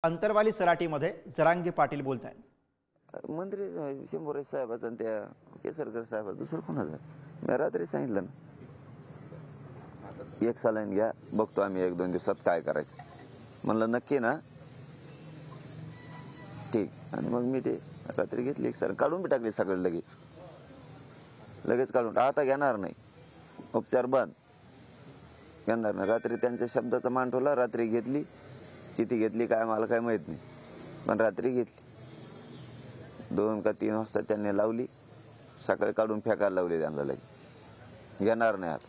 अंतरवाली सराटीमध्ये जरांगे पाटील बोलत आहेत। मंत्री शंभूराज साहेबाचा आणि त्या केसरकर साहेब दुसरं कोणाचं मी रात्री सांगितलं ना, एक सालाईन घ्या, बघतो आम्ही 1-2 दिवसात काय करायचं म्हणलं। नक्की ना, ठीक। आणि मग मी ते रात्री घेतली, एक सालाईन काढून बी टाकली सगळं लगेच काढून। आता घेणार नाही, उपचार बंद, घेणार नाही। रात्री त्यांच्या शब्दाचा मान ठेवला, रात्री घेतली। किती घेतली काय मला काय माहित नाही, पण रात्री घेतली। 2 का 3 वाजता त्यांनी लावली, सकाळी काढून फेकायला लावली त्यांना, लगे घेणार नाही आता।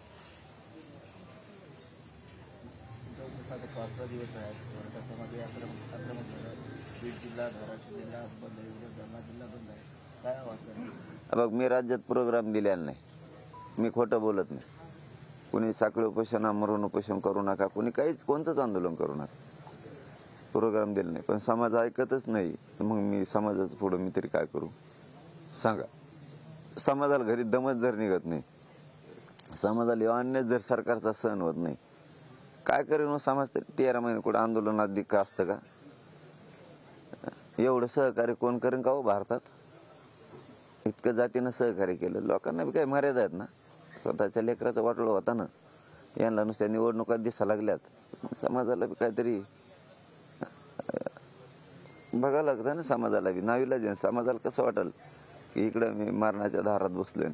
बघ, मी राज्यात प्रोग्राम दिलेला नाही, मी खोटं बोलत नाही। कुणी साखळी उपोषण, आमरण उपोषण करू नका, कुणी काहीच कोणतंच आंदोलन करू नका, प्रोग्राम दिला नाही। पण समाज ऐकतच नाही, मग मी समाजाचं पुढं मी तरी काय करू सांगा। समाजाला घरी दमच जर निघत नाही, समाजाला अन्याय जर सरकारचा सहन होत नाही, काय करेन समाज तरी? 13 महिने कुठं आंदोलनात दिक्क असतं का? एवढं सहकार्य कोण करेन का हो भारतात? इतकं जातीनं सहकार्य केलं, लोकांना बी काही मर्यादा आहेत ना। स्वतःच्या लेकराचं वाटोळं होता ना, यांना नुसत्या निवडणुकात दिसा लागल्यात, समाजाला बी काहीतरी बघायला लागतं ना। समाजाला बी नावीलाज आहे, समाजाला कसं वाटेल की इकडं मी मरणाच्या दारात बसलोय।